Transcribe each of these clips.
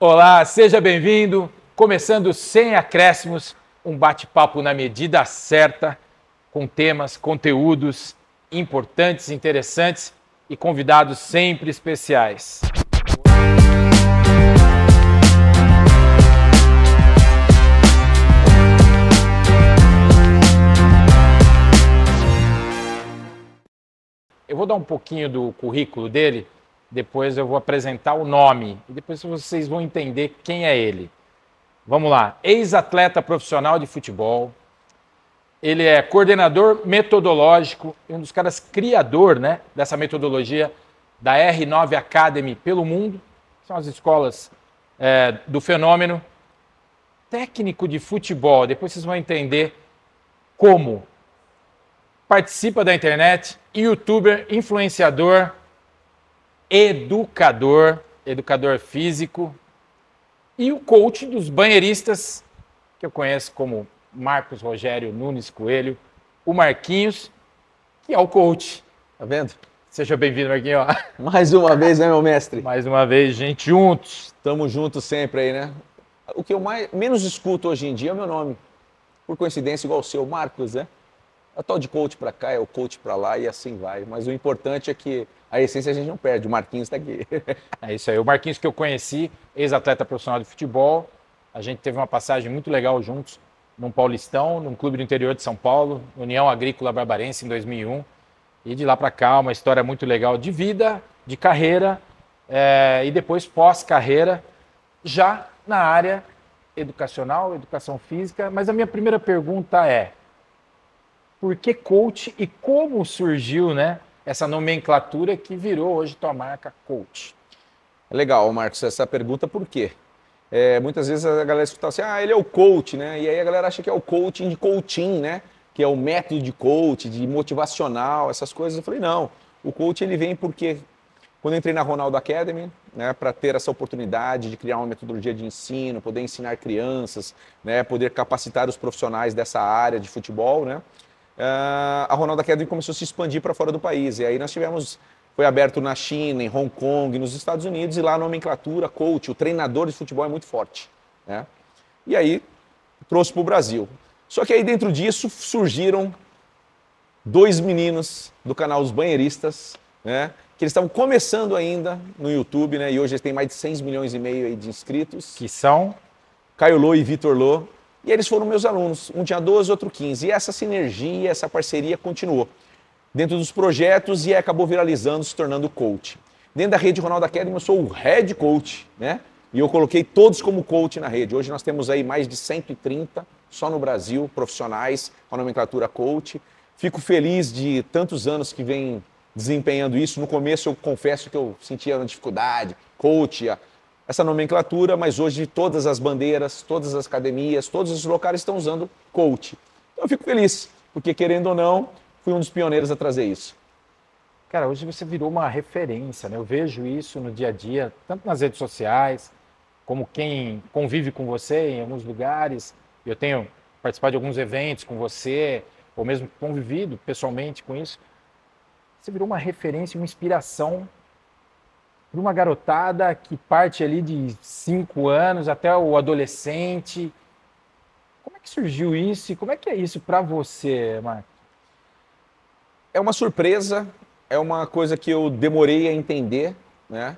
Olá, seja bem-vindo. Começando sem acréscimos, um bate-papo na medida certa, com temas, conteúdos importantes, interessantes e convidados sempre especiais. Eu vou dar um pouquinho do currículo dele, depois eu vou apresentar o nome e depois vocês vão entender quem é ele. Vamos lá, ex-atleta profissional de futebol, ele é coordenador metodológico e um dos caras criador, dessa metodologia da R9 Academy pelo mundo, são as escolas do fenômeno. Técnico de futebol, depois vocês vão entender como. Participa da internet, youtuber, influenciador, educador físico e o coach dos banheiristas, que eu conheço como Marcos Rogério Nunes Coelho, o Marquinhos, que é o coach. Tá vendo? Seja bem-vindo, Marquinhos. Mais uma vez, né, meu mestre? Mais uma vez, gente, juntos. Tamo juntos sempre aí, né? O que eu menos escuto hoje em dia é o meu nome. Por coincidência, igual o seu, Marcos, né? É tal de coach pra cá, é o coach pra lá e assim vai. Mas o importante é que a essência a gente não perde. O Marquinhos tá aqui. É isso aí. O Marquinhos que eu conheci, ex-atleta profissional de futebol. A gente teve uma passagem muito legal juntos num Paulistão, num clube do interior de São Paulo, União Agrícola Barbarense, em 2001. E de lá pra cá, uma história muito legal de vida, de carreira e depois pós-carreira, já na área educacional, educação física. Mas a minha primeira pergunta é: por que coach e como surgiu, essa nomenclatura que virou hoje tua marca coach? Legal, Marcos, essa pergunta por quê? Muitas vezes a galera escuta assim, ele é o coach, né? E aí a galera acha que é o coaching de coaching, né? Que é o método de coach, de motivacional, essas coisas. Eu falei, não, o coach ele vem porque quando eu entrei na Ronaldo Academy, né, para ter essa oportunidade de criar uma metodologia de ensino, poder ensinar crianças, né, poder capacitar os profissionais dessa área de futebol, né? A Ronaldo Academy começou a se expandir para fora do país. E aí foi aberto na China, em Hong Kong, nos Estados Unidos, e lá a nomenclatura, coach, o treinador de futebol é muito forte, né? E aí trouxe para o Brasil. Só que aí dentro disso surgiram dois meninos do canal Os Banheiristas, né? Que eles estavam começando ainda no YouTube, né? E hoje eles têm mais de 6 milhões e meio aí de inscritos. Que são? Caio Lô e Vitor Lô. E eles foram meus alunos, um tinha 12, outro 15. E essa sinergia, essa parceria continuou dentro dos projetos e acabou viralizando, se tornando coach. Dentro da rede Ronaldo Academy eu sou o head coach, né? E eu coloquei todos como coach na rede. Hoje nós temos aí mais de 130, só no Brasil, profissionais com a nomenclatura coach. Fico feliz de tantos anos que vem desempenhando isso. No começo eu confesso que eu sentia uma dificuldade, coach, essa nomenclatura, mas hoje todas as bandeiras, todas as academias, todos os locais estão usando coach. Então eu fico feliz, porque querendo ou não, fui um dos pioneiros a trazer isso. Cara, hoje você virou uma referência, né? Eu vejo isso no dia a dia, tanto nas redes sociais, como quem convive com você em alguns lugares. Eu tenho participado de alguns eventos com você, ou mesmo convivido pessoalmente com isso. Você virou uma referência, uma inspiração para uma garotada que parte ali de 5 anos até o adolescente. Como é que surgiu isso e como é que é isso para você, Marcos? É uma surpresa, é uma coisa que eu demorei a entender, né?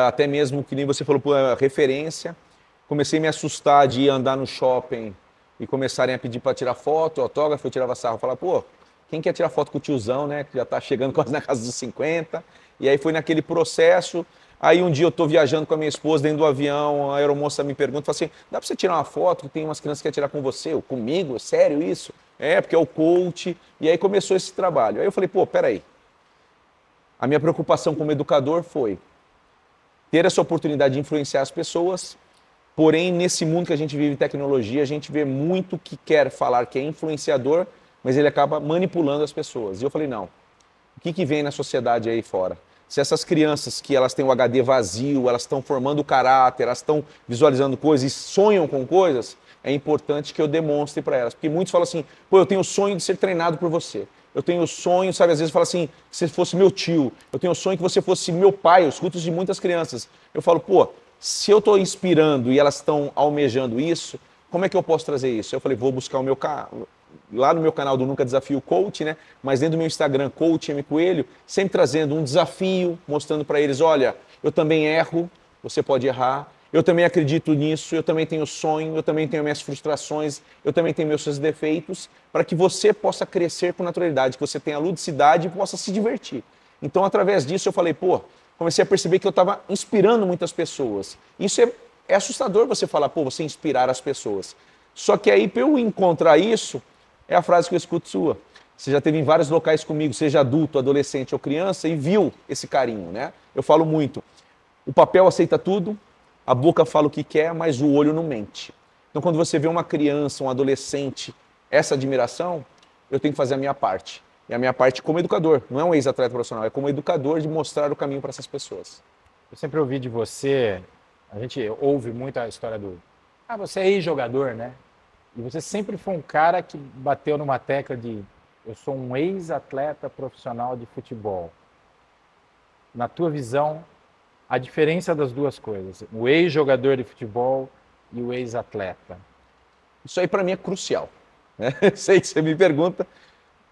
Até mesmo que nem você falou, referência. Comecei a me assustar de ir andar no shopping e começarem a pedir para tirar foto, autógrafo, eu tirava sarro, falava, quem quer tirar foto com o tiozão, né? Que já está chegando quase na casa dos 50. E aí foi naquele processo. Aí um dia eu estou viajando com a minha esposa dentro do avião, a aeromoça me pergunta, fala assim, dá para você tirar uma foto que tem umas crianças que querem tirar com você? Eu, comigo? Sério isso? Porque é o coach. E aí começou esse trabalho. Aí eu falei, peraí. A minha preocupação como educador foi ter essa oportunidade de influenciar as pessoas, porém nesse mundo que a gente vive tecnologia, a gente vê muito que quer falar que é influenciador, mas ele acaba manipulando as pessoas. E eu falei, não, o que vem na sociedade aí fora? Se essas crianças que elas têm o HD vazio, elas estão formando caráter, elas estão visualizando coisas e sonham com coisas, é importante que eu demonstre para elas. Porque muitos falam assim, eu tenho o sonho de ser treinado por você. Eu tenho o sonho, sabe, às vezes fala assim, que você fosse meu tio. Eu tenho o sonho que você fosse meu pai. Eu escuto isso de muitas crianças. Eu falo, se eu estou inspirando e elas estão almejando isso, como é que eu posso trazer isso? Eu falei, vou buscar lá no meu canal do Nunca Desafio Coach, né? Mas dentro do meu Instagram, Coach M Coelho, sempre trazendo um desafio, mostrando para eles, olha, eu também erro, você pode errar, eu também acredito nisso, eu também tenho sonho, eu também tenho minhas frustrações, eu também tenho meus seus defeitos, para que você possa crescer com naturalidade, que você tenha ludicidade e possa se divertir. Então, através disso, eu falei, pô, comecei a perceber que eu estava inspirando muitas pessoas. Isso é assustador você falar, pô, você inspirar as pessoas. Só que aí, para eu encontrar isso, é a frase que eu escuto sua. Você já esteve em vários locais comigo, seja adulto, adolescente ou criança, e viu esse carinho, né? Eu falo muito, o papel aceita tudo, a boca fala o que quer, mas o olho não mente. Então, quando você vê uma criança, um adolescente, essa admiração, eu tenho que fazer a minha parte. E a minha parte como educador, não é um ex-atleta profissional, é como educador de mostrar o caminho para essas pessoas. Eu sempre ouvi de você, a gente ouve muito a história do, você é ex-jogador, né? E você sempre foi um cara que bateu numa tecla de, eu sou um ex-atleta profissional de futebol. Na tua visão, a diferença das duas coisas, o ex-jogador de futebol e o ex-atleta. Isso aí para mim é crucial. Né? Sei que você me pergunta,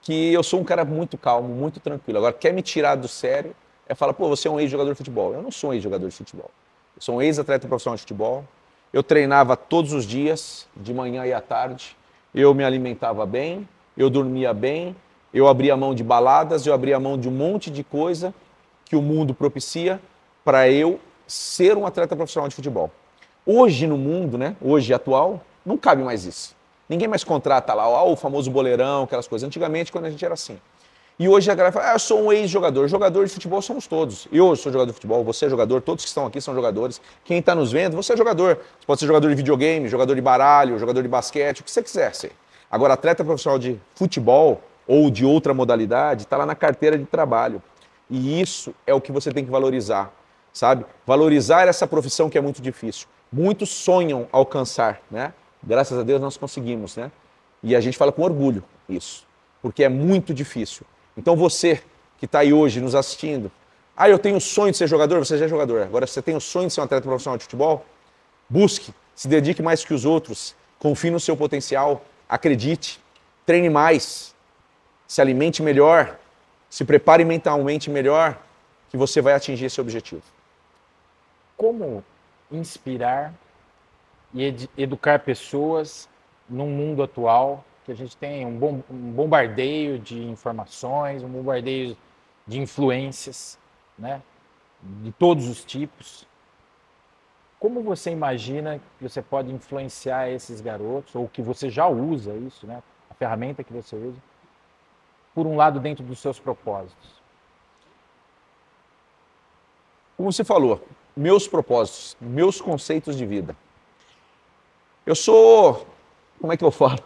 que eu sou um cara muito calmo, muito tranquilo. Agora, quer me tirar do sério, falar, pô, você é um ex-jogador de futebol. Eu não sou um ex-jogador de futebol. Eu sou um ex-atleta profissional de futebol. Eu treinava todos os dias, de manhã e à tarde. Eu me alimentava bem, eu dormia bem, eu abria mão de baladas, eu abria mão de um monte de coisa que o mundo propicia para eu ser um atleta profissional de futebol. Hoje no mundo, né, hoje atual, não cabe mais isso. Ninguém mais contrata lá, o famoso boleirão, aquelas coisas. Antigamente, quando a gente era assim. E hoje a galera fala, eu sou um ex-jogador. Jogador de futebol somos todos. Eu sou jogador de futebol, você é jogador, todos que estão aqui são jogadores. Quem está nos vendo, você é jogador. Você pode ser jogador de videogame, jogador de baralho, jogador de basquete, o que você quiser ser. Agora, atleta profissional de futebol ou de outra modalidade, está lá na carteira de trabalho. E isso é o que você tem que valorizar, sabe? Valorizar essa profissão que é muito difícil. Muitos sonham alcançar, né? Graças a Deus nós conseguimos, né? E a gente fala com orgulho isso, porque é muito difícil. Então você que está aí hoje nos assistindo, eu tenho o sonho de ser jogador, você já é jogador. Agora você tem o sonho de ser um atleta profissional de futebol? Busque, se dedique mais que os outros, confie no seu potencial, acredite, treine mais, se alimente melhor, se prepare mentalmente melhor, que você vai atingir esse objetivo. Como inspirar e educar pessoas num mundo atual que a gente tem um bombardeio de informações, um bombardeio de influências, né, de todos os tipos. Como você imagina que você pode influenciar esses garotos, ou que você já usa isso, né, a ferramenta que você usa, por um lado dentro dos seus propósitos? Como você falou, meus propósitos, meus conceitos de vida. Eu sou, como é que eu falo?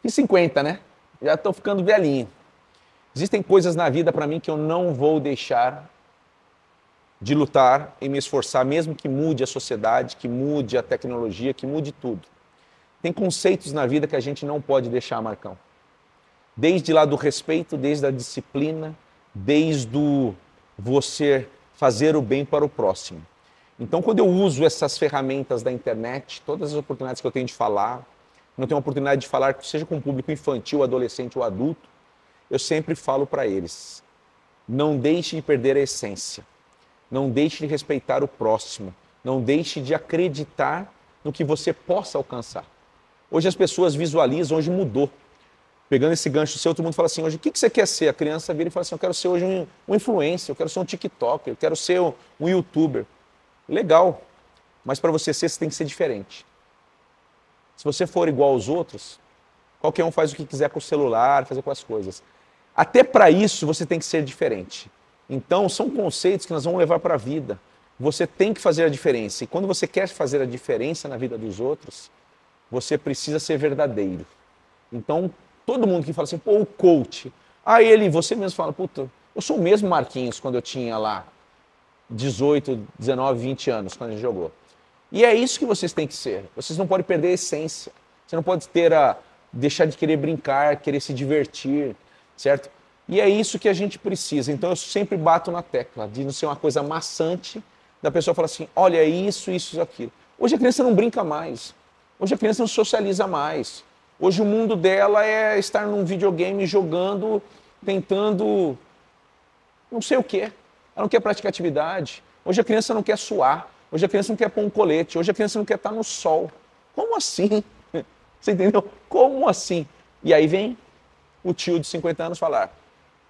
Fiz 50, né? Já estou ficando velhinho. Existem coisas na vida para mim que eu não vou deixar de lutar e me esforçar, mesmo que mude a sociedade, que mude a tecnologia, que mude tudo. Tem conceitos na vida que a gente não pode deixar, Marcão. Desde lá do respeito, desde a disciplina, desde o você fazer o bem para o próximo. Então, quando eu uso essas ferramentas da internet, todas as oportunidades que eu tenho de falar, quando eu tenho a oportunidade de falar, seja com o público infantil, adolescente ou adulto, eu sempre falo para eles, não deixe de perder a essência, não deixe de respeitar o próximo, não deixe de acreditar no que você possa alcançar. Hoje as pessoas visualizam, hoje mudou. Pegando esse gancho seu, todo mundo fala assim, hoje, o que você quer ser? A criança vira e fala assim, eu quero ser hoje um influencer, eu quero ser um TikToker, eu quero ser um YouTuber. Legal, mas para você ser, você tem que ser diferente. Se você for igual aos outros, qualquer um faz o que quiser com o celular, fazer com as coisas. Até para isso você tem que ser diferente. Então são conceitos que nós vamos levar para a vida. Você tem que fazer a diferença. E quando você quer fazer a diferença na vida dos outros, você precisa ser verdadeiro. Então todo mundo que fala assim, pô, o coach. Você mesmo fala, puta, eu sou o mesmo Marquinhos quando eu tinha lá 18, 19, 20 anos, quando a gente jogou. E é isso que vocês têm que ser. Vocês não podem perder a essência. Você não pode deixar de querer brincar, querer se divertir, certo? E é isso que a gente precisa. Então eu sempre bato na tecla de não ser uma coisa maçante, da pessoa falar assim, olha, é isso, isso, aquilo. Hoje a criança não brinca mais. Hoje a criança não socializa mais. Hoje o mundo dela é estar num videogame jogando, tentando não sei o quê. Ela não quer praticar atividade. Hoje a criança não quer suar. Hoje a criança não quer pôr um colete. Hoje a criança não quer estar no sol. Como assim? Você entendeu? Como assim? E aí vem o tio de 50 anos falar,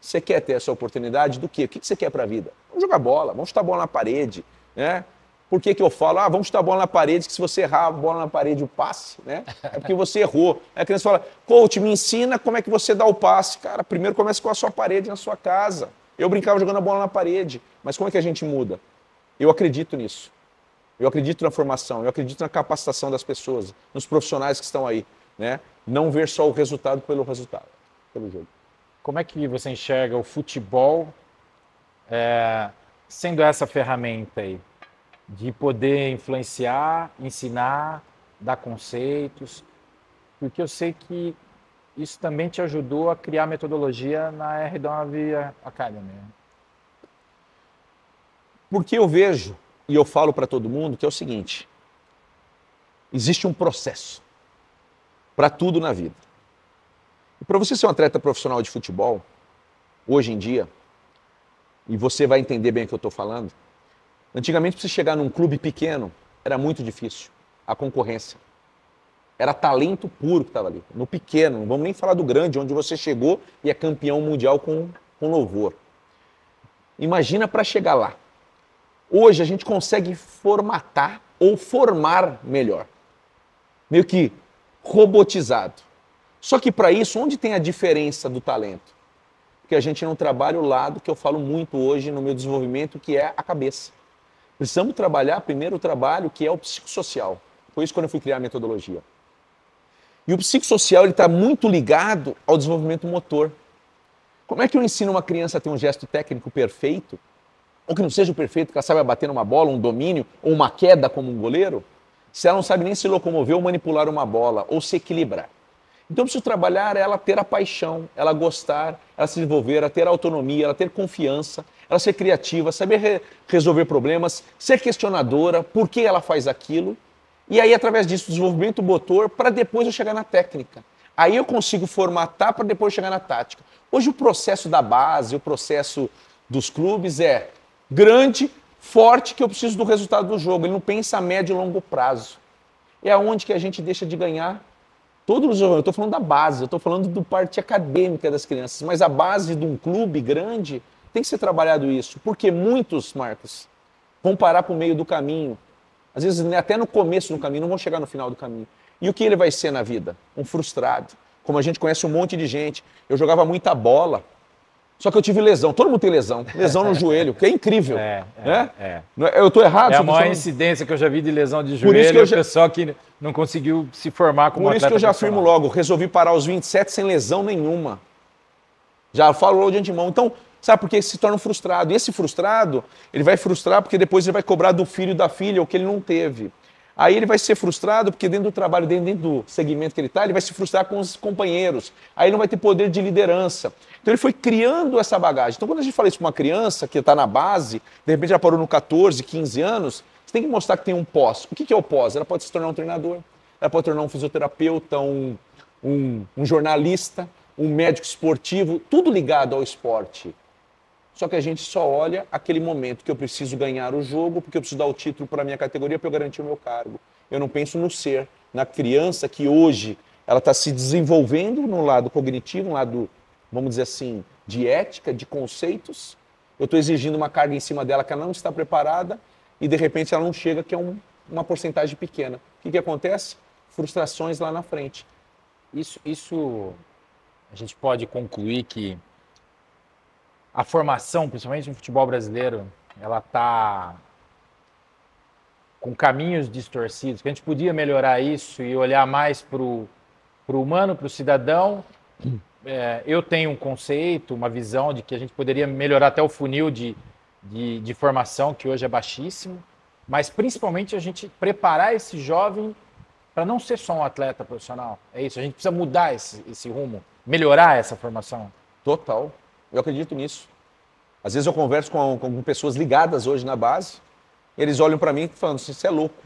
você quer ter essa oportunidade do quê? O que você quer para a vida? Vamos jogar bola, vamos chutar a bola na parede, né? Por que eu falo, vamos chutar a bola na parede, que se você errar a bola na parede, o passe, né? É porque você errou. Aí a criança fala, coach, me ensina como é que você dá o passe. Cara, primeiro começa com a sua parede na sua casa. Eu brincava jogando a bola na parede, mas como é que a gente muda? Eu acredito nisso. Eu acredito na formação, eu acredito na capacitação das pessoas, nos profissionais que estão aí, né? Não ver só o resultado, pelo jogo. Como é que você enxerga o futebol sendo essa ferramenta aí? De poder influenciar, ensinar, dar conceitos, porque eu sei que isso também te ajudou a criar metodologia na R9 Academy. Porque eu vejo, e eu falo para todo mundo, que é o seguinte, existe um processo para tudo na vida. E para você ser um atleta profissional de futebol, hoje em dia, e você vai entender bem o que eu estou falando, antigamente, para você chegar num clube pequeno, era muito difícil. A concorrência. Era talento puro que estava ali. No pequeno, não vamos nem falar do grande, onde você chegou e é campeão mundial com louvor. Imagina para chegar lá. Hoje a gente consegue formatar ou formar melhor. Meio que robotizado. Só que para isso, onde tem a diferença do talento? Porque a gente não trabalha o lado que eu falo muito hoje no meu desenvolvimento, que é a cabeça. Precisamos trabalhar primeiro o trabalho que é o psicossocial. Foi isso quando eu fui criar a metodologia. E o psicossocial está muito ligado ao desenvolvimento motor. Como é que eu ensino uma criança a ter um gesto técnico perfeito, ou que não seja perfeito, que ela saiba bater numa bola, um domínio, ou uma queda como um goleiro, se ela não sabe nem se locomover ou manipular uma bola, ou se equilibrar? Então eu preciso trabalhar ela ter a paixão, ela gostar, ela se desenvolver, ela ter autonomia, ela ter confiança, ela ser criativa, saber resolver problemas, ser questionadora, por que ela faz aquilo. E aí, através disso, desenvolvimento motor, para depois eu chegar na técnica. Aí eu consigo formatar para depois chegar na tática. Hoje o processo da base, o processo dos clubes é grande, forte, que eu preciso do resultado do jogo. Ele não pensa a médio e longo prazo. É onde que a gente deixa de ganhar todos os jogos. Eu estou falando da base, eu estou falando da parte acadêmica das crianças. Mas a base de um clube grande tem que ser trabalhado isso. Porque muitos, Marcos, vão parar para o meio do caminho. Às vezes até no começo do caminho, não vão chegar no final do caminho. E o que ele vai ser na vida? Um frustrado. Como a gente conhece um monte de gente. Eu jogava muita bola, só que eu tive lesão. Todo mundo tem lesão. Lesão no joelho, que é incrível. Eu estou errado? É a maior incidência que eu já vi de lesão de joelho, o pessoal que não conseguiu se formar como atleta. Por isso que eu já afirmo logo, resolvi parar aos 27 sem lesão nenhuma. Já falo de antemão. Então, sabe por que se torna frustrado? E esse frustrado, ele vai frustrar porque depois ele vai cobrar do filho e da filha o que ele não teve. Aí ele vai ser frustrado porque dentro do trabalho, dentro do segmento que ele está, ele vai se frustrar com os companheiros. Aí ele não vai ter poder de liderança. Então ele foi criando essa bagagem. Então quando a gente fala isso para uma criança que está na base, de repente já parou no 14, 15 anos, você tem que mostrar que tem um pós. O que é o pós? Ela pode se tornar um treinador, ela pode tornar um fisioterapeuta, um jornalista, um médico esportivo, tudo ligado ao esporte. Só que a gente só olha aquele momento que eu preciso ganhar o jogo, porque eu preciso dar o título para a minha categoria para eu garantir o meu cargo. Eu não penso no ser, na criança que hoje ela está se desenvolvendo no lado cognitivo, no lado, vamos dizer assim, de ética, de conceitos. Eu estou exigindo uma carga em cima dela que ela não está preparada e de repente ela não chega, que é uma porcentagem pequena. O que acontece? Frustrações lá na frente. Isso a gente pode concluir que a formação, principalmente no futebol brasileiro, ela está com caminhos distorcidos, que a gente podia melhorar isso e olhar mais para o humano, para o cidadão. Eu tenho um conceito, uma visão de que a gente poderia melhorar até o funil de formação, que hoje é baixíssimo, mas principalmente a gente preparar esse jovem para não ser só um atleta profissional. É isso, a gente precisa mudar esse rumo, melhorar essa formação. Total. Eu acredito nisso. Às vezes eu converso com pessoas ligadas hoje na base Eles olham para mim falando, você é louco.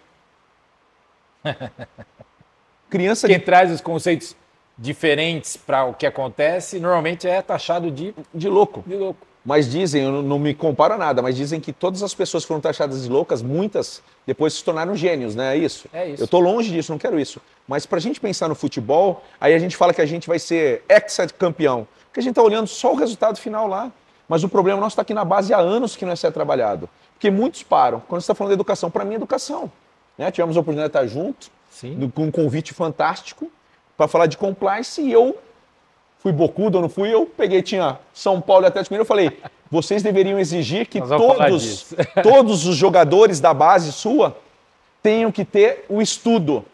Criança Quem traz os conceitos diferentes para o que acontece, normalmente é taxado de louco. De louco. Mas dizem, eu não me comparo a nada, mas dizem que todas as pessoas que foram taxadas de loucas, muitas depois se tornaram gênios, né? É isso? É isso. Eu tô longe disso, não quero isso. Mas pra gente pensar no futebol, aí a gente fala que a gente vai ser ex-campeão. Porque a gente tá olhando só o resultado final lá. Mas o problema nosso está aqui na base há anos que não é ser trabalhado. Porque muitos param. Quando você está falando de educação, para mim é educação. Né? Tivemos a oportunidade de estar juntos, com um convite fantástico, para falar de compliance, e eu fui bocudo ou não fui, eu peguei, tinha São Paulo e Atlético Mineiro, eu falei, vocês deveriam exigir que todos os jogadores da base sua tenham que ter o estudo.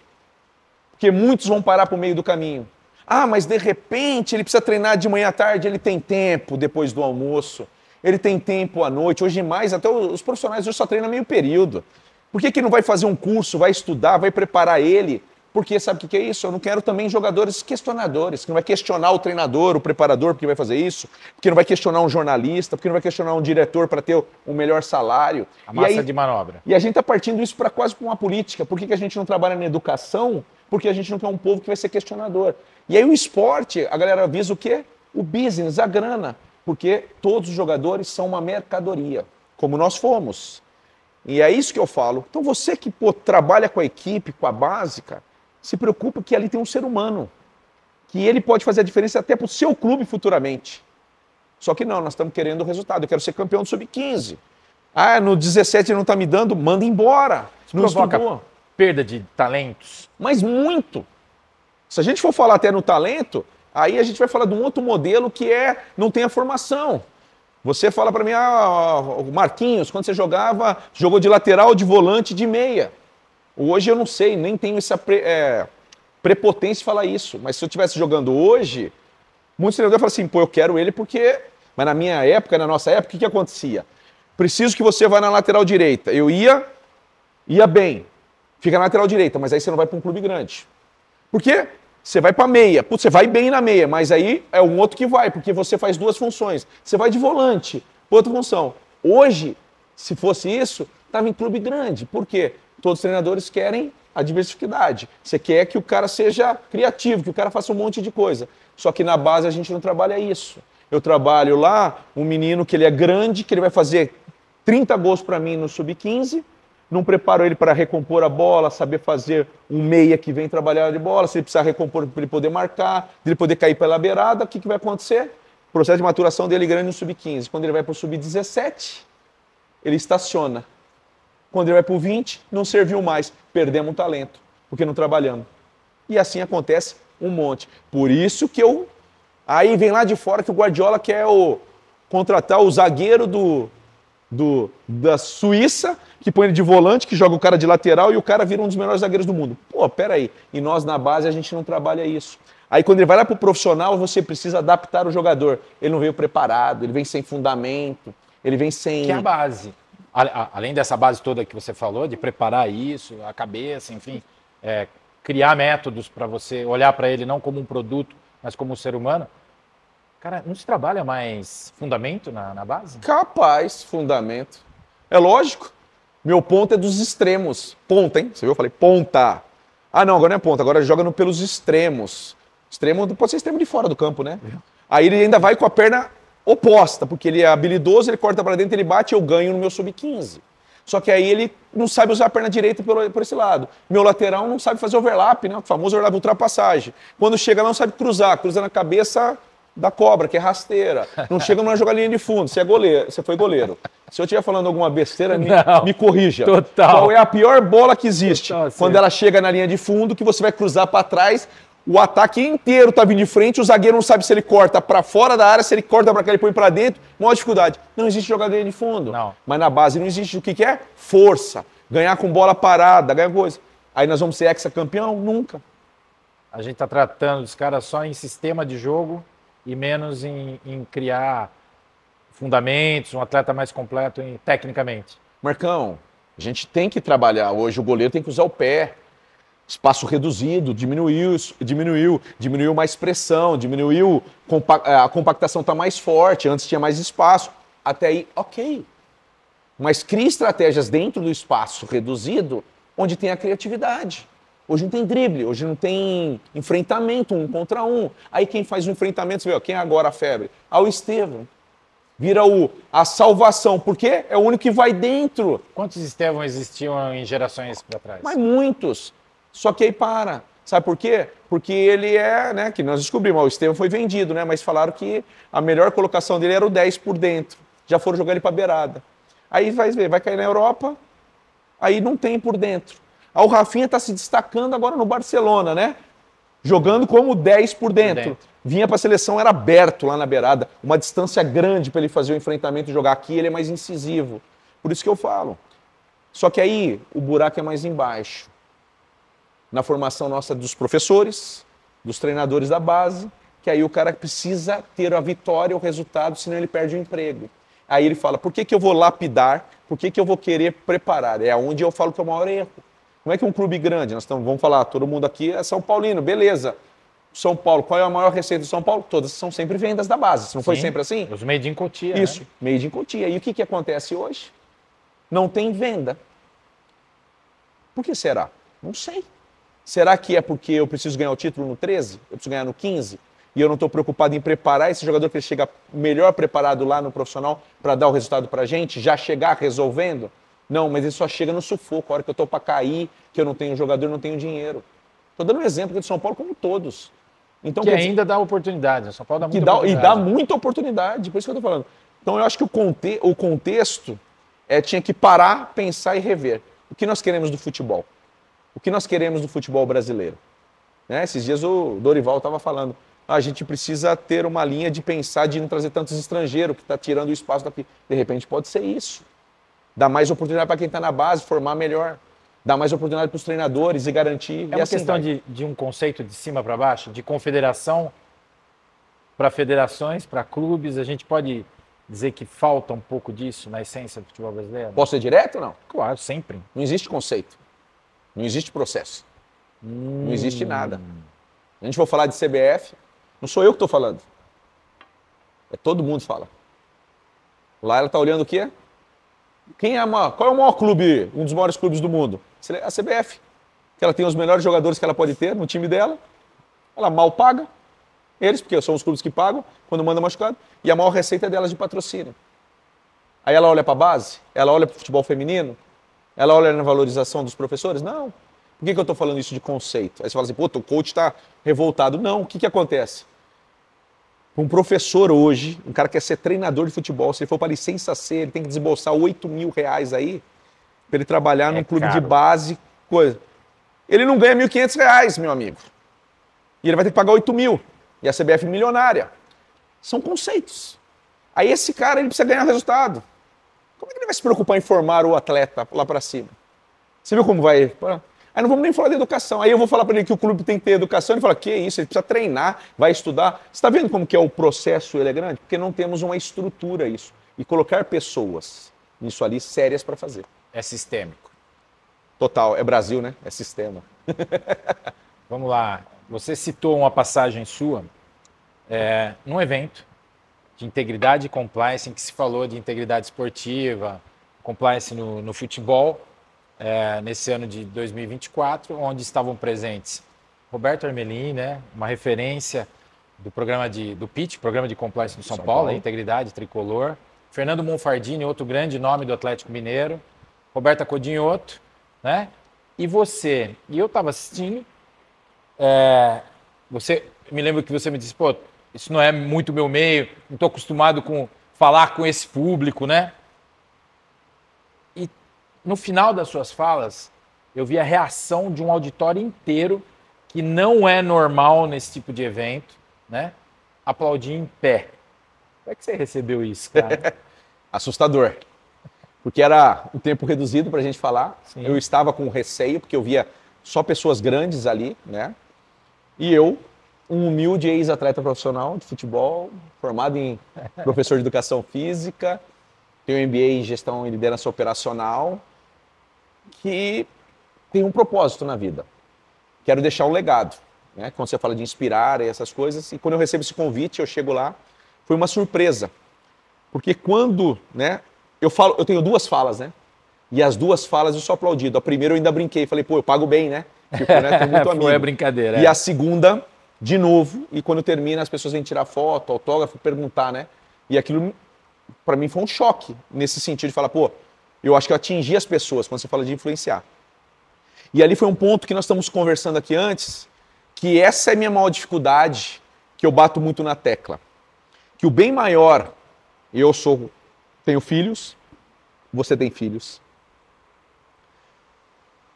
Porque muitos vão parar para o meio do caminho. Ah, mas de repente ele precisa treinar de manhã à tarde, ele tem tempo depois do almoço, ele tem tempo à noite, hoje mais, até os profissionais hoje só treinam meio período. Por que não vai fazer um curso, vai estudar, vai preparar ele? Porque sabe o que é isso? Eu não quero também jogadores questionadores, que não vai questionar o treinador, o preparador, porque vai fazer isso, porque não vai questionar um jornalista, porque não vai questionar um diretor para ter um melhor salário. A massa de manobra. E a gente está partindo isso para quase uma política. Por que a gente não trabalha na educação? Porque a gente não quer um povo que vai ser questionador. E aí o esporte, a galera visa o quê? O business, a grana. Porque todos os jogadores são uma mercadoria, como nós fomos. E é isso que eu falo. Então você que trabalha com a equipe, com a base, cara, se preocupa que ali tem um ser humano. Que ele pode fazer a diferença até para o seu clube futuramente. Só que não, nós estamos querendo o resultado. Eu quero ser campeão do Sub-15. Ah, no 17 não está me dando, manda embora. Isso não provoca perda de talentos. Mas muito. Se a gente for falar até no talento, aí a gente vai falar de um outro modelo que não tem a formação. Você fala para mim, o Marquinhos, quando você jogou de lateral, de volante, de meia. Hoje eu não sei, nem tenho essa prepotência de falar isso. Mas se eu estivesse jogando hoje, muitos treinadores falam assim, eu quero ele porque... Mas na minha época, na nossa época, o que acontecia? Preciso que você vá na lateral direita. Eu ia bem. Fica na lateral direita, mas aí você não vai para um clube grande. Por quê? Você vai para meia. Putz, você vai bem na meia, mas aí é um outro que vai, porque você faz duas funções. Você vai de volante, para outra função. Hoje, se fosse isso, estava em clube grande. Por quê? Todos os treinadores querem a diversidade. Você quer que o cara seja criativo, que o cara faça um monte de coisa. Só que na base a gente não trabalha isso. Eu trabalho lá um menino que ele é grande, que ele vai fazer 30 gols para mim no Sub-15, não preparo ele para recompor a bola, saber fazer um meia que vem trabalhar de bola, se ele precisar recompor para ele poder marcar, para ele poder cair pela beirada, o que vai acontecer? O processo de maturação dele grande no Sub-15. Quando ele vai para o Sub-17, ele estaciona. Quando ele vai para o 20, não serviu mais. Perdemos o talento, porque não trabalhamos. E assim acontece um monte. Por isso que aí vem lá de fora que o Guardiola quer contratar o zagueiro da Suíça, que põe ele de volante, que joga o cara de lateral e o cara vira um dos melhores zagueiros do mundo. Peraí. E nós na base a gente não trabalha isso. Aí quando ele vai lá pro profissional, você precisa adaptar o jogador. Ele não veio preparado, ele vem sem fundamento, ele vem sem... Que é a base. Além dessa base toda que você falou, de preparar isso, a cabeça, enfim, criar métodos para você olhar para ele não como um produto, mas como um ser humano. Cara, não se trabalha mais fundamento na base? Capaz, fundamento. É lógico. Meu ponto é dos extremos. Ponta, hein? Você viu? Eu falei ponta. Ah, não, agora não é ponta. Agora joga pelos extremos. Extremo pode ser extremo de fora do campo, né? Aí ele ainda vai com a perna oposta, porque ele é habilidoso, ele corta para dentro, ele bate, eu ganho no meu Sub-15. Só que aí ele não sabe usar a perna direita por esse lado. Meu lateral não sabe fazer overlap, né? O famoso overlap, ultrapassagem. Quando chega lá não sabe cruzar. Cruza na cabeça da cobra, que é rasteira. Não chega numa jogar linha de fundo. Você é goleiro, você foi goleiro. Se eu estiver falando alguma besteira, me corrija. Total. Qual é a pior bola que existe? Total, quando ela chega na linha de fundo, que você vai cruzar para trás, o ataque inteiro tá vindo de frente, o zagueiro não sabe se ele corta para fora da área, se ele corta para cá, ele põe para dentro. Maior dificuldade. Não existe jogar linha de fundo. Não. Mas na base não existe o que é? Força. Ganhar com bola parada, ganhar coisa. Aí nós vamos ser ex-campeão? Nunca. A gente tá tratando os caras só em sistema de jogo e menos em criar fundamentos, um atleta mais completo tecnicamente. Marcão, a gente tem que trabalhar. Hoje o goleiro tem que usar o pé. Espaço reduzido, diminuiu mais pressão, a compactação está mais forte, antes tinha mais espaço. Até aí, ok. Mas crie estratégias dentro do espaço reduzido, onde tem a criatividade. Hoje não tem drible, hoje não tem enfrentamento 1 contra 1. Aí quem faz o enfrentamento, você vê, ó, quem é agora a febre? O Estevão. Vira a salvação, porque é o único que vai dentro. Quantos Estevão existiam em gerações para trás? Mas muitos. Só que aí para. Sabe por quê? Porque ele né, que nós descobrimos, o Estevão foi vendido, né, mas falaram que a melhor colocação dele era o 10 por dentro. Já foram jogar ele para beirada. Aí vai ver, vai cair na Europa, aí não tem por dentro. O Rafinha está se destacando agora no Barcelona, né? Jogando como 10 por dentro. Vinha para a seleção, era aberto lá na beirada, uma distância grande para ele fazer o enfrentamento e jogar aqui, ele é mais incisivo. Por isso que eu falo. Só que aí o buraco é mais embaixo. Na formação nossa dos professores, dos treinadores da base, que aí o cara precisa ter a vitória, o resultado, senão ele perde o emprego. Aí ele fala, por que eu vou lapidar? Por que eu vou querer preparar? É onde eu falo que é o maior erro. Como é que um clube grande, vamos falar, todo mundo aqui é São Paulino, beleza. São Paulo, qual é a maior receita de São Paulo? Todas são sempre vendas da base. Não foi sempre assim? Os made in Cotia. Isso, né? Made in Cotia. E o que acontece hoje? Não tem venda. Por que será? Não sei. Será que é porque eu preciso ganhar o título no 13? Eu preciso ganhar no 15? E eu não estou preocupado em preparar esse jogador que ele chega melhor preparado lá no profissional para dar o resultado para a gente, já chegar resolvendo? Não, mas ele só chega no sufoco, a hora que eu estou para cair, que eu não tenho jogador, não tenho dinheiro. Estou dando um exemplo aqui de São Paulo como todos. Então, que ainda dá oportunidade, São Paulo dá muita oportunidade. E dá muita oportunidade, por isso que eu estou falando. Então eu acho que o contexto tinha que parar, pensar e rever. O que nós queremos do futebol? O que nós queremos do futebol brasileiro? Né? Esses dias o Dorival estava falando, a gente precisa ter uma linha de pensar de não trazer tantos estrangeiros, que está tirando o espaço daqui. De repente pode ser isso. Dar mais oportunidade para quem está na base, formar melhor. Dar mais oportunidade para os treinadores e garantir. É uma questão de um conceito de cima para baixo, de confederação para federações, para clubes. A gente pode dizer que falta um pouco disso na essência do futebol brasileiro? Posso ser direto ou não? Claro, sempre. Não existe conceito. Não existe processo. Não existe nada. A gente for falar de CBF, não sou eu que estou falando. É todo mundo fala. Lá ela está olhando o quê? Qual é o maior clube, um dos maiores clubes do mundo? A CBF. Que ela tem os melhores jogadores que ela pode ter no time dela. Ela mal paga. Eles, porque são os clubes que pagam quando manda machucado. E a maior receita é delas de patrocínio. Aí ela olha para a base, ela olha para o futebol feminino, ela olha na valorização dos professores? Não. Por que eu estou falando isso de conceito? Aí você fala assim, pô, o coach está revoltado. Não, o que acontece? Um professor hoje, um cara que quer ser treinador de futebol, se ele for para licença C, ele tem que desembolsar R$8.000 aí para ele trabalhar num clube de base, coisa. Ele não ganha R$1.500, meu amigo. E ele vai ter que pagar 8.000. E a CBF milionária. São conceitos. Aí esse cara, ele precisa ganhar resultado. Como é que ele vai se preocupar em formar o atleta lá para cima? Você viu como vai? Aí não vamos nem falar de educação. Aí eu vou falar para ele que o clube tem que ter educação. Ele fala, que isso? Ele precisa treinar, vai estudar. Você está vendo como que é o processo ele é grande? Porque não temos uma estrutura isso. E colocar pessoas nisso ali sérias para fazer. É sistêmico. Total. É Brasil, né? É sistema. Vamos lá. Você citou uma passagem sua num evento de integridade e compliance, em que se falou de integridade esportiva, compliance no futebol, nesse ano de 2024, onde estavam presentes Roberto Armelin, né, uma referência do programa do PIT, Programa de Compliance do São Paulo, Integridade Tricolor, Fernando Monfardini, outro grande nome do Atlético Mineiro, Roberta Codinhoto, né, e você. E eu estava assistindo, me lembro que você me disse, pô, isso não é muito meu meio, não estou acostumado com falar com esse público, né? E no final das suas falas, eu vi a reação de um auditório inteiro, que não é normal nesse tipo de evento, né? Aplaudir em pé. Como é que você recebeu isso, cara? Assustador. Porque era um tempo reduzido para a gente falar. Sim. Eu estava com receio, porque eu via só pessoas grandes ali, né? E eu, um humilde ex-atleta profissional de futebol, formado em professor de educação física, tenho MBA em gestão e liderança operacional, que tem um propósito na vida. Quero deixar um legado, né? Quando você fala de inspirar e essas coisas, e quando eu recebo esse convite, eu chego lá, foi uma surpresa. Porque quando, né, eu tenho duas falas, né? E as duas falas eu sou aplaudido. A primeira eu ainda brinquei, falei, pô, eu pago bem, né? Tipo, né? Tô muito amigo. Foi a brincadeira. E a segunda, de novo, e quando termina as pessoas vêm tirar foto, autógrafo, perguntar, né? E aquilo, pra mim, foi um choque, nesse sentido de falar, pô, eu acho que eu atingi as pessoas, quando você fala de influenciar. E ali foi um ponto que nós estamos conversando aqui antes, que essa é a minha maior dificuldade, que eu bato muito na tecla. Que o bem maior, tenho filhos, você tem filhos.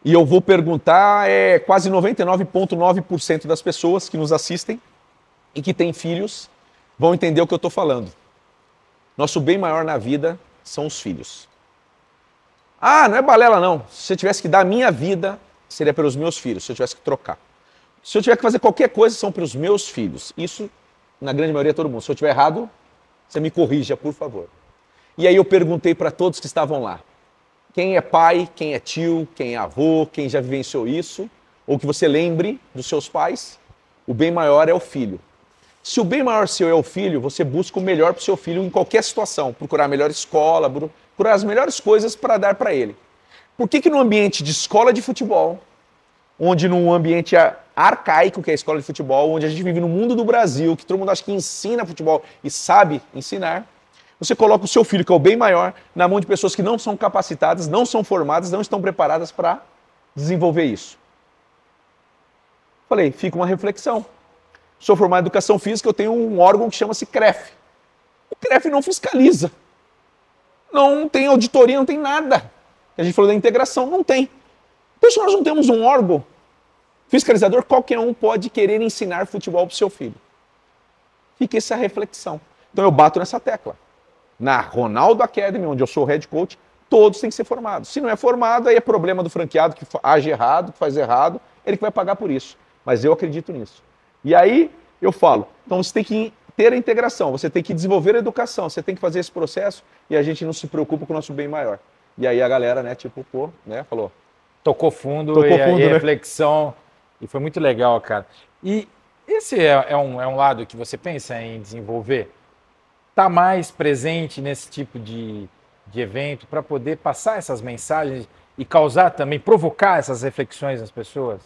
E eu vou perguntar, quase 99,9% das pessoas que nos assistem e que têm filhos vão entender o que eu estou falando. Nosso bem maior na vida são os filhos. Ah, não é balela não. Se eu tivesse que dar a minha vida, seria pelos meus filhos, se eu tivesse que trocar. Se eu tiver que fazer qualquer coisa, são pelos meus filhos. Isso, na grande maioria, todo mundo. Se eu estiver errado, você me corrija, por favor. E aí eu perguntei para todos que estavam lá. Quem é pai, quem é tio, quem é avô, quem já vivenciou isso, ou que você lembre dos seus pais, o bem maior é o filho. Se o bem maior seu é o filho, você busca o melhor para o seu filho em qualquer situação. Procurar a melhor escola, procurar as melhores coisas para dar para ele. Por que no ambiente de escola de futebol, onde num ambiente arcaico, que é a escola de futebol, onde a gente vive no mundo do Brasil, que todo mundo acha que ensina futebol e sabe ensinar, você coloca o seu filho, que é o bem maior, na mão de pessoas que não são capacitadas, não são formadas, não estão preparadas para desenvolver isso? Falei, fica uma reflexão. Sou formado em Educação Física, eu tenho um órgão que chama-se CREF. O CREF não fiscaliza. Não tem auditoria, não tem nada. A gente falou da integração, não tem. Então, se nós não temos um órgão fiscalizador, qualquer um pode querer ensinar futebol para o seu filho. Fica essa reflexão. Então eu bato nessa tecla. Na Ronaldo Academy, onde eu sou head coach, todos têm que ser formados. Se não é formado, aí é problema do franqueado que age errado, que faz errado, ele que vai pagar por isso. Mas eu acredito nisso. E aí eu falo, então você tem que ter a integração, você tem que desenvolver a educação, você tem que fazer esse processo e a gente não se preocupa com o nosso bem maior. E aí a galera, né, tipo, pô, né, falou. Tocou fundo, e né? Reflexão, e foi muito legal, cara. E esse é um lado que você pensa em desenvolver? Tá mais presente nesse tipo de evento para poder passar essas mensagens e causar também, provocar essas reflexões nas pessoas?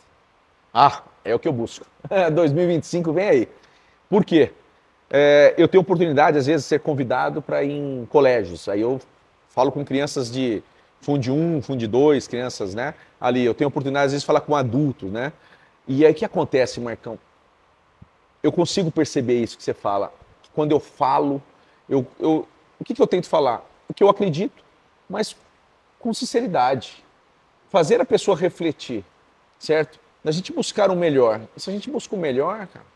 Ah, é o que eu busco. 2025 vem aí. Por quê? Eu tenho oportunidade, às vezes, de ser convidado para ir em colégios. Aí eu falo com crianças de Fundo 1, Fundo 2, crianças, né? Ali, eu tenho oportunidade, às vezes, de falar com adultos, né? E aí, o que acontece, Marcão? Eu consigo perceber isso que você fala. Que quando eu falo, o que eu tento falar? O que eu acredito, mas com sinceridade. Fazer a pessoa refletir, certo? Da gente buscar o melhor. E se a gente busca o melhor, cara,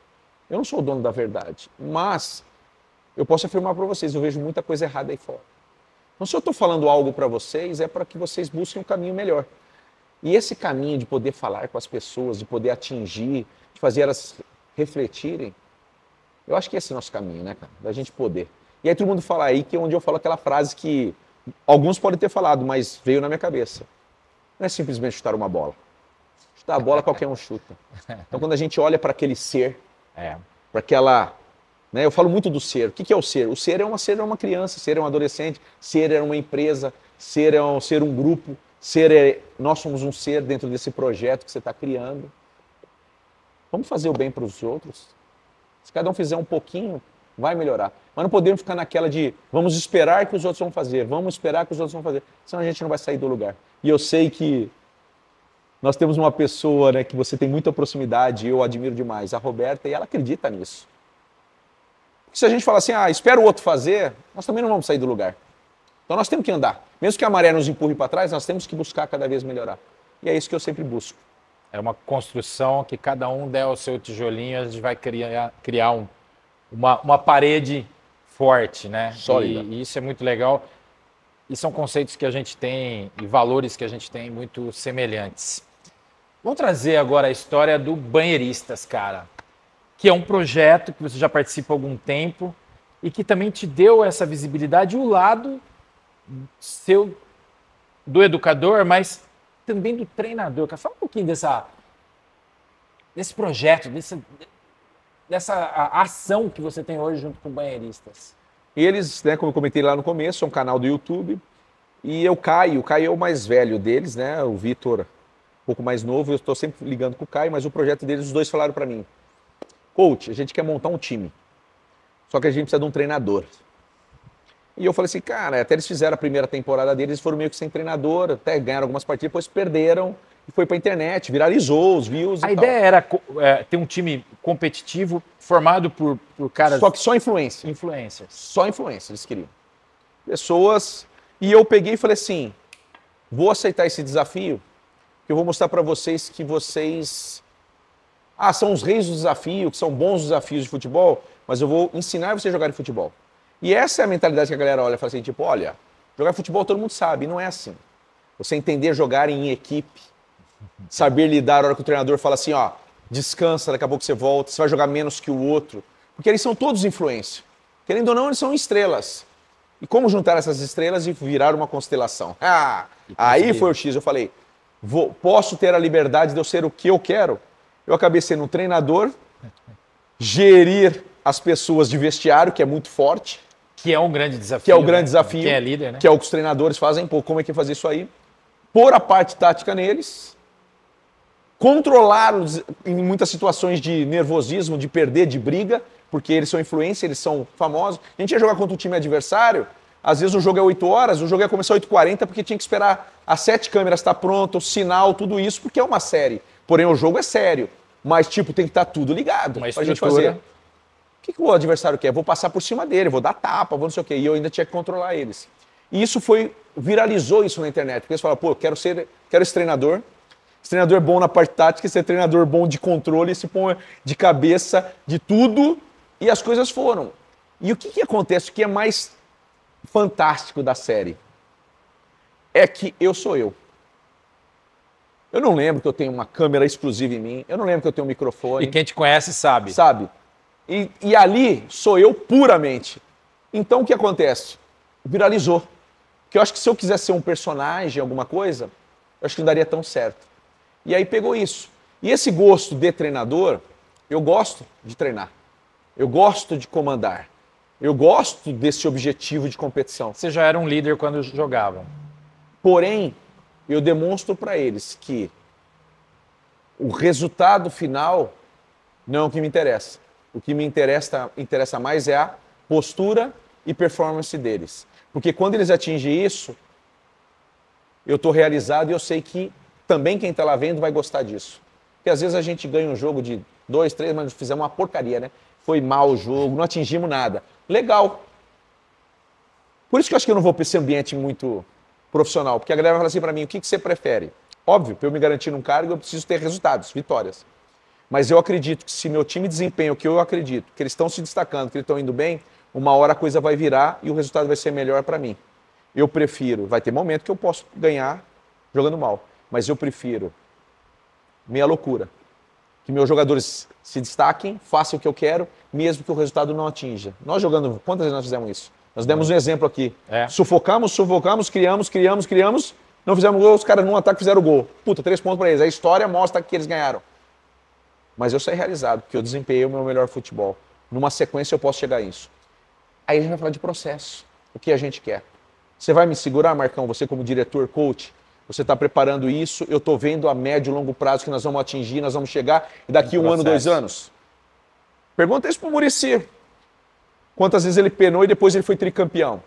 eu não sou o dono da verdade, mas eu posso afirmar para vocês, eu vejo muita coisa errada aí fora. Então, se eu estou falando algo para vocês, é para que vocês busquem um caminho melhor. E esse caminho de poder falar com as pessoas, de poder atingir, de fazer elas refletirem, eu acho que esse é o nosso caminho, né, cara? Da gente poder. E aí todo mundo fala aí, que é onde eu falo aquela frase que alguns podem ter falado, mas veio na minha cabeça. Não é simplesmente chutar uma bola. Chutar a bola qualquer um chuta. Então quando a gente olha para aquele ser, para aquela... Né, eu falo muito do ser. O que é o ser? O ser é uma criança, ser é um adolescente, ser é uma empresa, ser é um grupo, nós somos um ser dentro desse projeto que você está criando. Vamos fazer o bem para os outros. Se cada um fizer um pouquinho, vai melhorar. Mas não podemos ficar naquela de vamos esperar que os outros vão fazer, vamos esperar que os outros vão fazer, senão a gente não vai sair do lugar. E eu sei que nós temos uma pessoa, né, que você tem muita proximidade, eu admiro demais, a Roberta, e ela acredita nisso. Porque se a gente falar assim, espera o outro fazer, nós também não vamos sair do lugar. Então nós temos que andar. Mesmo que a maré nos empurre para trás, nós temos que buscar cada vez melhorar. E é isso que eu sempre busco. É uma construção que cada um der o seu tijolinho, a gente vai criar uma parede forte, né? Sólida. E isso é muito legal. E são conceitos que a gente tem e valores que a gente tem muito semelhantes. Vamos trazer agora a história do Banheiristas, cara. Que é um projeto que você já participa há algum tempo e que também te deu essa visibilidade e o lado seu do educador, mas também do treinador. Fala um pouquinho desse projeto, dessa ação que você tem hoje junto com Banheiristas. Eles, né, como eu comentei lá no começo, é um canal do YouTube. E o Caio é o mais velho deles, né? O Vitor, um pouco mais novo. Eu estou sempre ligando com o Caio, mas o projeto deles, os dois falaram para mim: Coach, a gente quer montar um time. Só que a gente precisa de um treinador. E eu falei assim, cara, até eles fizeram a primeira temporada deles, eles foram meio que sem treinador, até ganharam algumas partidas, depois perderam e foi pra internet, viralizou os views e tal. A ideia era ter um time competitivo formado por caras... Só que só influência. Influencers. Só influência, eles queriam. Pessoas... E eu peguei e falei assim, vou aceitar esse desafio, que eu vou mostrar pra vocês que vocês... são os reis do desafio, que são bons desafios de futebol, mas eu vou ensinar vocês a jogar futebol. E essa é a mentalidade que a galera olha e fala assim, tipo, olha, jogar futebol todo mundo sabe, e não é assim. Você entender jogar em equipe, saber lidar a hora que o treinador fala assim, ó, descansa, daqui a pouco você volta, você vai jogar menos que o outro. Porque eles são todos influência. Querendo ou não, eles são estrelas. E como juntar essas estrelas e virar uma constelação? Aí foi o X, eu falei, posso ter a liberdade de eu ser o que eu quero? Eu acabei sendo um treinador, gerir as pessoas de vestiário, que é muito forte. Que é um grande desafio. Que é o grande desafio. Que é líder, né? Que é o que os treinadores fazem. Pô, como é que é fazer isso aí? Pôr a parte tática neles. Controlá-los em muitas situações de nervosismo, de perder, de briga. Porque eles são influência, eles são famosos. A gente ia jogar contra o time adversário. Às vezes o jogo é 8 horas, o jogo ia começar às 8h40 porque tinha que esperar as 7 câmeras estar pronto, o sinal, tudo isso, porque é uma série. Porém, o jogo é sério. Mas, tipo, tem que estar tudo ligado pra gente fazer. O que o adversário quer? Vou passar por cima dele, vou dar tapa, vou não sei o quê. E eu ainda tinha que controlar eles. E isso viralizou isso na internet. Porque eles falaram, pô, eu quero esse treinador. Esse treinador é bom na parte tática, esse treinador bom de controle, esse bom de cabeça, de tudo. E as coisas foram. E o que acontece? O que é mais fantástico da série? É que eu sou eu. Eu não lembro que eu tenho uma câmera exclusiva em mim. Eu não lembro que eu tenho um microfone. E quem te conhece sabe. Sabe? E ali sou eu puramente. Então o que acontece? Viralizou. Porque eu acho que se eu quisesse ser um personagem, alguma coisa, eu acho que não daria tão certo. E aí pegou isso. E esse gosto de treinador, eu gosto de treinar. Eu gosto de comandar. Eu gosto desse objetivo de competição. Você já era um líder quando jogava. Porém, eu demonstro para eles que o resultado final não é o que me interessa. O que me interessa mais é a postura e performance deles. Porque quando eles atingem isso, eu estou realizado e eu sei que também quem está lá vendo vai gostar disso. Porque às vezes a gente ganha um jogo de 2, 3, mas fizemos uma porcaria, né? Foi mal o jogo, não atingimos nada. Legal. Por isso que eu acho que eu não vou para esse ambiente muito profissional. Porque a galera vai falar assim para mim, o que você prefere? Óbvio, para eu me garantir num cargo, eu preciso ter resultados, vitórias. Mas eu acredito que se meu time desempenha o que eu acredito, que eles estão se destacando, que eles estão indo bem, uma hora a coisa vai virar e o resultado vai ser melhor para mim. Eu prefiro, vai ter momento que eu posso ganhar jogando mal, mas eu prefiro meia loucura. Que meus jogadores se destaquem, façam o que eu quero, mesmo que o resultado não atinja. Nós jogando, quantas vezes nós fizemos isso? Nós demos um exemplo aqui. Sufocamos, criamos, não fizemos gol, os caras num ataque fizeram gol. Puta, 3 pontos para eles. A história mostra que eles ganharam. Mas eu saí realizado, porque eu desempenhei o meu melhor futebol. Numa sequência eu posso chegar a isso. Aí a gente vai falar de processo. O que a gente quer. Você vai me segurar, Marcão? Você como diretor, coach, você está preparando isso, eu estou vendo a médio e longo prazo que nós vamos atingir, nós vamos chegar, e daqui 1 ano, 2 anos. Pergunta isso para o Muricy. Quantas vezes ele penou e depois ele foi tricampeão?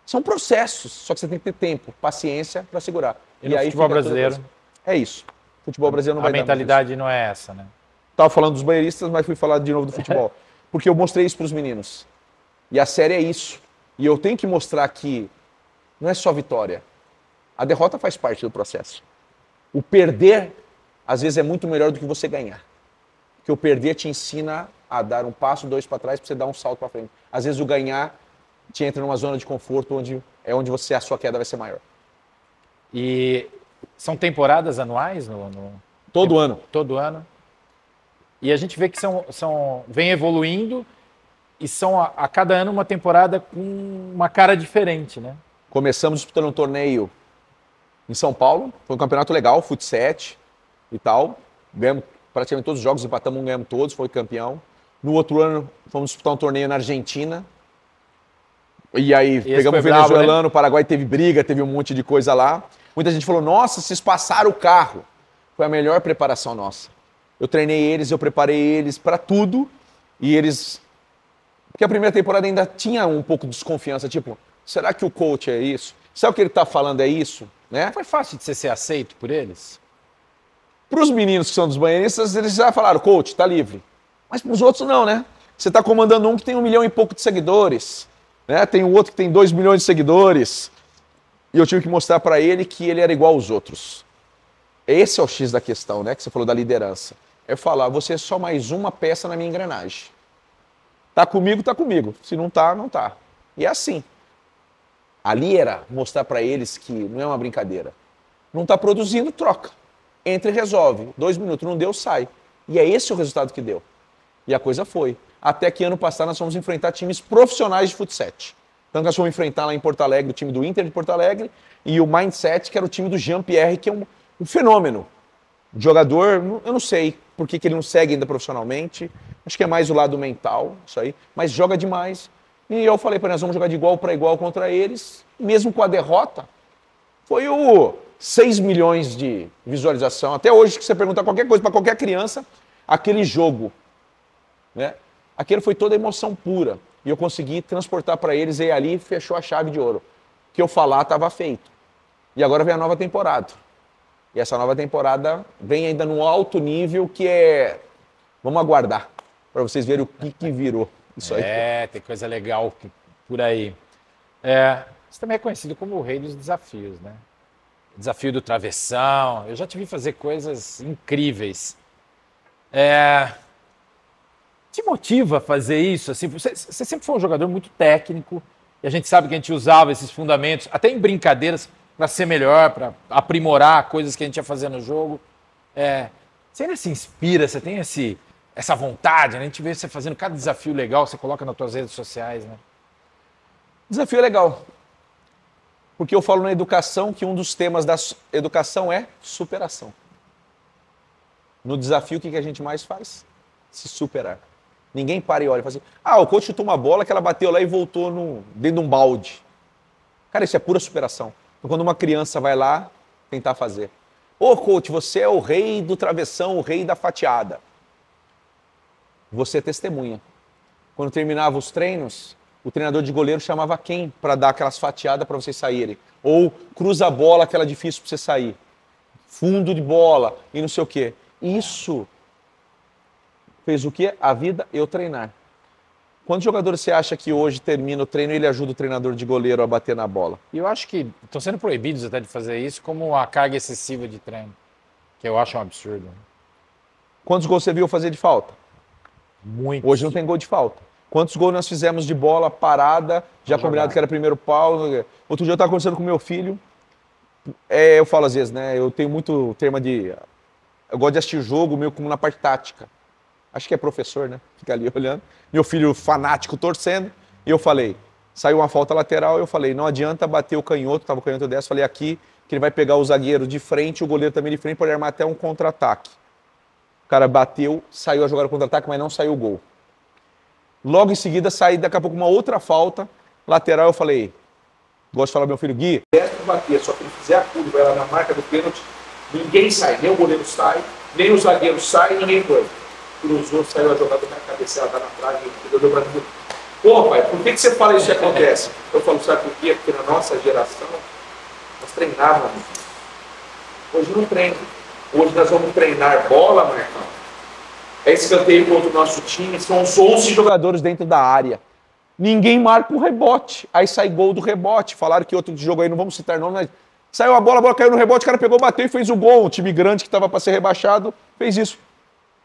São processos, só que você tem que ter tempo, paciência para segurar. E aí, futebol brasileiro? É isso. Futebol brasileiro não vai dar. A mentalidade não é essa, né? Estava falando dos banheiristas, mas fui falar de novo do futebol. Porque eu mostrei isso para os meninos. E a série é isso. E eu tenho que mostrar que não é só vitória. A derrota faz parte do processo. O perder, às vezes, é muito melhor do que você ganhar. Porque o perder te ensina a dar um passo, 2 para trás, para você dar um salto para frente. Às vezes, o ganhar te entra numa zona de conforto onde a sua queda vai ser maior. E são temporadas anuais? Todo ano. Todo ano. E a gente vê que vem evoluindo e são a cada ano uma temporada com uma cara diferente, né? Começamos disputando um torneio em São Paulo, foi um campeonato legal, fut 7 e tal. Ganhamos praticamente todos os jogos, empatamos um, ganhamos todos, foi campeão. No outro ano, fomos disputar um torneio na Argentina. E aí, Esse pegamos o foi brabo, venezuelano, né? o Paraguai teve briga, teve um monte de coisa lá. Muita gente falou, nossa, vocês passaram o carro. Foi a melhor preparação nossa. Eu treinei eles, eu preparei eles para tudo. E eles... Porque a primeira temporada ainda tinha um pouco de desconfiança, tipo, será que o coach é isso? Será que o que ele tá falando é isso? Né? Foi fácil de você ser aceito por eles? Para os meninos que são dos banheiristas, eles já falaram, coach, tá livre. Mas para os outros não, né? Você tá comandando um que tem 1 milhão e pouco de seguidores, né? Tem o outro que tem 2 milhões de seguidores. E eu tive que mostrar para ele que ele era igual aos outros. Esse é o X da questão, né? Que você falou da liderança. É falar, você é só mais uma peça na minha engrenagem. Tá comigo, tá comigo. Se não tá, não tá. E é assim. Ali era mostrar para eles que não é uma brincadeira. Não tá produzindo, troca. Entra e resolve. 2 minutos, não deu, sai. E é esse o resultado que deu. E a coisa foi. Até que ano passado nós fomos enfrentar times profissionais de futsal. Então nós fomos enfrentar lá em Porto Alegre o time do Inter de Porto Alegre e o Mindset, que era o time do Jean-Pierre, que é um fenômeno. Jogador, eu não sei por que ele não segue ainda profissionalmente. Acho que é mais o lado mental, isso aí. Mas joga demais. E eu falei para nós vamos jogar de igual para igual contra eles. Mesmo com a derrota, foi o 6 milhões de visualização. Até hoje, que você perguntar qualquer coisa para qualquer criança, aquele jogo, né? Aquilo foi toda emoção pura. E eu consegui transportar para eles e ali fechou a chave de ouro. O que eu falar estava feito. E agora vem a nova temporada. E essa nova temporada vem ainda num alto nível que é... Vamos aguardar para vocês verem o que virou isso aí. Tem coisa legal por aí. Você também é conhecido como o rei dos desafios, né? Desafio do travessão. Eu já te vi fazer coisas incríveis. Te motiva a fazer isso? Assim, você sempre foi um jogador muito técnico e a gente sabe que a gente usava esses fundamentos, até em brincadeiras, para ser melhor, para aprimorar coisas que a gente ia fazer no jogo. Você ainda se inspira, você tem essa vontade, né? A gente vê você fazendo cada desafio legal, você coloca nas suas redes sociais, né? Desafio é legal. Porque eu falo na educação que um dos temas da educação é superação. No desafio, o que a gente mais faz? Se superar. Ninguém para e olha e fala assim, o coach chutou uma bola que ela bateu lá e voltou dentro de um balde. Cara, isso é pura superação. Então, quando uma criança vai lá tentar fazer. Coach, você é o rei do travessão, o rei da fatiada. Você é testemunha. Quando terminava os treinos, o treinador de goleiro chamava quem para dar aquelas fatiadas para vocês saírem? Ou cruza a bola, aquela difícil para você sair. Fundo de bola e não sei o quê. Isso fez o quê? A vida eu treinar. Quantos jogadores você acha que hoje termina o treino e ele ajuda o treinador de goleiro a bater na bola? E eu acho que estão sendo proibidos até de fazer isso, como a carga excessiva de treino, que eu acho um absurdo. Quantos gols você viu fazer de falta? Muitos. Hoje não tem gol de falta. Quantos gols nós fizemos de bola parada, já combinado que era primeiro pau? Outro dia eu estava conversando com meu filho, eu falo às vezes, né? Eu tenho muito termo de... Eu gosto de assistir jogo meio como na parte tática. Acho que é professor, né? Fica ali olhando. Meu filho fanático torcendo. E eu falei, saiu uma falta lateral, eu falei, não adianta bater o canhoto, estava o canhoto dessa, falei aqui, que ele vai pegar o zagueiro de frente, o goleiro também de frente, pode armar até um contra-ataque. O cara bateu, saiu a jogar o contra-ataque, mas não saiu o gol. Logo em seguida, saí daqui a pouco uma outra falta, lateral, eu falei, gosto de falar pro meu filho, Gui, bater, só que ele fizer a curva, vai lá na marca do pênalti, ninguém sai, nem o goleiro sai, nem o zagueiro sai, ninguém foi. Cruzou, saiu a jogada na cabeça, ela tá na trave, deu pra tudo. Pô, pai, por que você fala isso que acontece? Eu falo, sabe por quê? Porque na nossa geração, nós treinávamos. Hoje não treina. Hoje nós vamos treinar bola, Marcão. É escanteio contra o nosso time, são os 11 jogadores dentro da área. Ninguém marca o rebote. Aí sai gol do rebote. Falaram que outro jogo aí, não vamos citar nome, mas saiu a bola caiu no rebote, o cara pegou, bateu e fez o gol. O time grande que estava para ser rebaixado fez isso.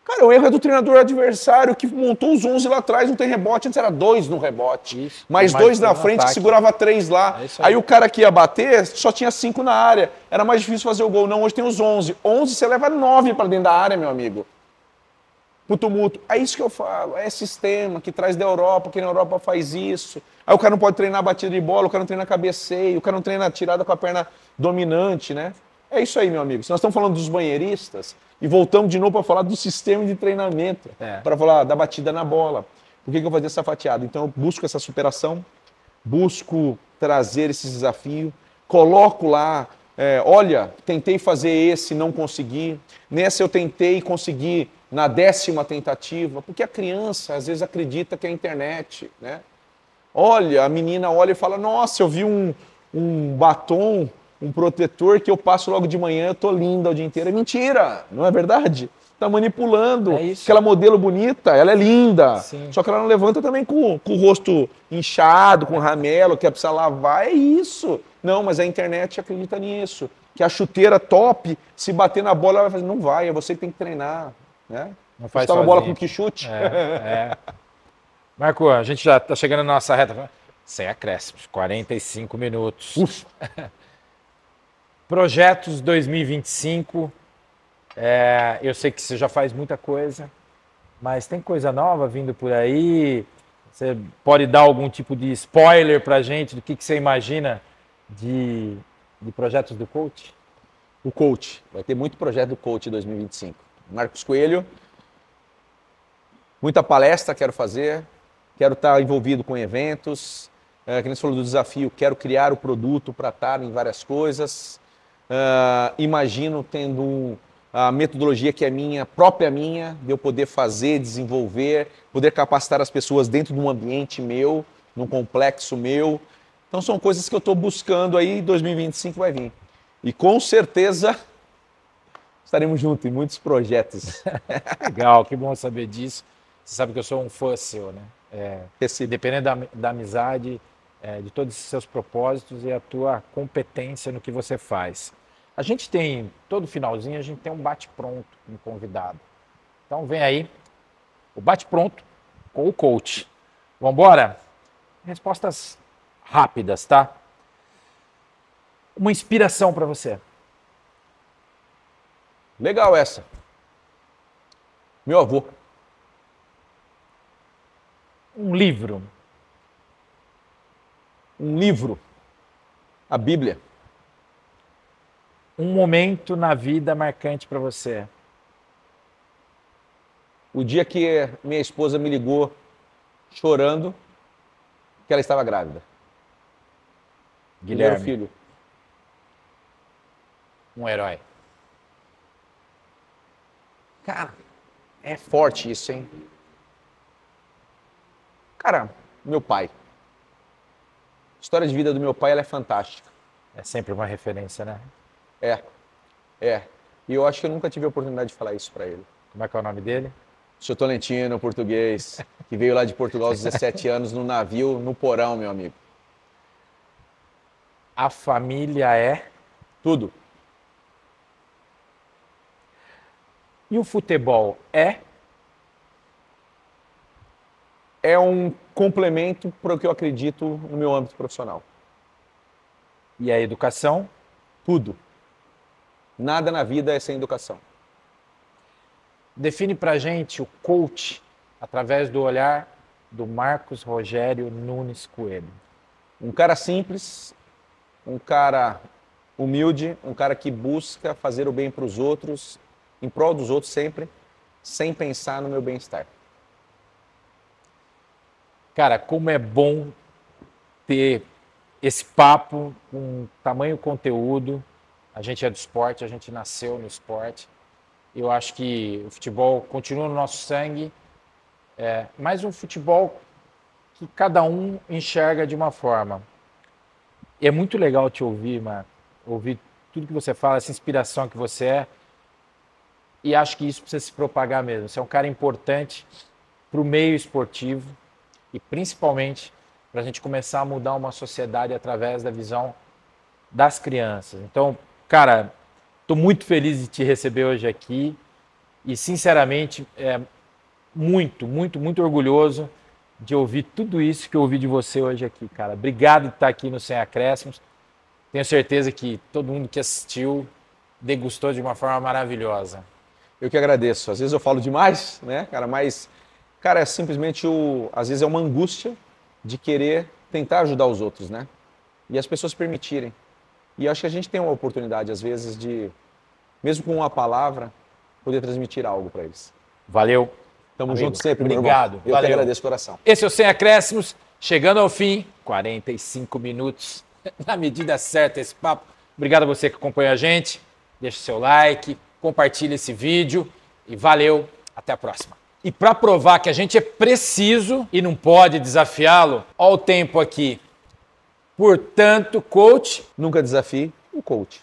Cara, o erro é do treinador adversário que montou os 11 lá atrás, não tem rebote, antes era 2 no rebote. Isso, mais 2 na frente, que segurava 3 lá. Aí o cara que ia bater, só tinha 5 na área. Era mais difícil fazer o gol. Não, hoje tem os 11. 11 você leva 9 para dentro da área, meu amigo. Pro tumulto. É isso que eu falo, é sistema que traz da Europa, que na Europa faz isso. Aí o cara não pode treinar batida de bola, o cara não treina cabeceio, o cara não treina tirada com a perna dominante, né? É isso aí, meu amigo. Se nós estamos falando dos banheiristas, e voltamos de novo para falar do sistema de treinamento, para falar da batida na bola. Por que eu vou fazer essa fatiada? Então eu busco essa superação, busco trazer esse desafio, coloco lá, olha, tentei fazer esse, não consegui, nessa eu tentei conseguir na 10ª tentativa, porque a criança às vezes acredita que é a internet, né? Olha, a menina olha e fala, nossa, eu vi um batom, um protetor que eu passo logo de manhã, eu tô linda o dia inteiro. É mentira, não é verdade? Tá manipulando. É isso. Aquela modelo bonita, ela é linda. Sim. Só que ela não levanta também com o rosto inchado, com ramelo, que é precisar lavar. É isso. Não, mas a internet acredita nisso. Que a chuteira top, se bater na bola, ela vai fazer. Não vai, é você que tem que treinar. Né? Não faz Estava a sozinho. bola com que chute. Marco, a gente já está chegando na nossa reta. Sem acréscimos, 45 minutos. Projetos 2025. Eu sei que você já faz muita coisa, mas tem coisa nova vindo por aí? Você pode dar algum tipo de spoiler para a gente do que você imagina de projetos do coach? O coach. Vai ter muito projeto do coach em 2025. Marcos Coelho. Muita palestra quero fazer. Quero estar envolvido com eventos. Que nem você falou do desafio, quero criar o produto para estar em várias coisas. Imagino tendo a metodologia que é minha, própria minha, de eu poder fazer, desenvolver, poder capacitar as pessoas dentro de um ambiente meu, num complexo meu. Então são coisas que eu estou buscando aí, 2025 vai vir. E com certeza estaremos juntos em muitos projetos. Legal, que bom saber disso. Você sabe que eu sou um fã seu, né? Dependendo da amizade, de todos os seus propósitos e a tua competência no que você faz. A gente tem, todo finalzinho, a gente tem um bate-pronto com um convidado. Então vem aí, o bate-pronto com o coach. Vamos embora? Respostas rápidas, tá? Uma inspiração para você. Legal essa. Meu avô. Um livro. Um livro. A Bíblia. Um momento na vida marcante para você. O dia que minha esposa me ligou chorando que ela estava grávida. Guilherme. Primeiro filho. Um herói. Cara, é forte isso, hein? Cara, meu pai. A história de vida do meu pai ela é fantástica. É sempre uma referência, né? É. E eu acho que eu nunca tive a oportunidade de falar isso para ele. Como é que é o nome dele? Seu Tolentino, português, que veio lá de Portugal aos 17 anos no navio, no porão, meu amigo. A família é... Tudo. E o futebol é? É um complemento para o que eu acredito no meu âmbito profissional. E a educação? Tudo. Nada na vida é sem educação. Define pra gente o coach através do olhar do Marcos Rogério Nunes Coelho. Um cara simples, um cara humilde, um cara que busca fazer o bem para os outros, em prol dos outros sempre, sem pensar no meu bem-estar. Cara, como é bom ter esse papo com tamanho conteúdo. A gente é do esporte, a gente nasceu no esporte. Eu acho que o futebol continua no nosso sangue, mas um futebol que cada um enxerga de uma forma. E é muito legal te ouvir, Marco, ouvir tudo que você fala, essa inspiração que você é. E acho que isso precisa se propagar mesmo. Você é um cara importante para o meio esportivo e principalmente para a gente começar a mudar uma sociedade através da visão das crianças. Então, cara, estou muito feliz de te receber hoje aqui e, sinceramente, muito orgulhoso de ouvir tudo isso que eu ouvi de você hoje aqui, cara. Obrigado por estar aqui no Sem Acréscimos. Tenho certeza que todo mundo que assistiu degustou de uma forma maravilhosa. Eu que agradeço. Às vezes eu falo demais, né, cara, mas, cara, é simplesmente às vezes é uma angústia de querer tentar ajudar os outros, né? E as pessoas permitirem. E eu acho que a gente tem uma oportunidade, às vezes, de, mesmo com uma palavra, poder transmitir algo para eles. Valeu. Tamo amigo. junto sempre, Obrigado. meu irmão. Eu que agradeço, coração. Esse é o Sem Acréscimos. Chegando ao fim, 45 minutos, na medida certa esse papo. Obrigado a você que acompanha a gente. Deixa o seu like, compartilha esse vídeo e valeu, até a próxima. E para provar que a gente é preciso e não pode desafiá-lo, olha o tempo aqui. Portanto, coach... Nunca desafie o coach.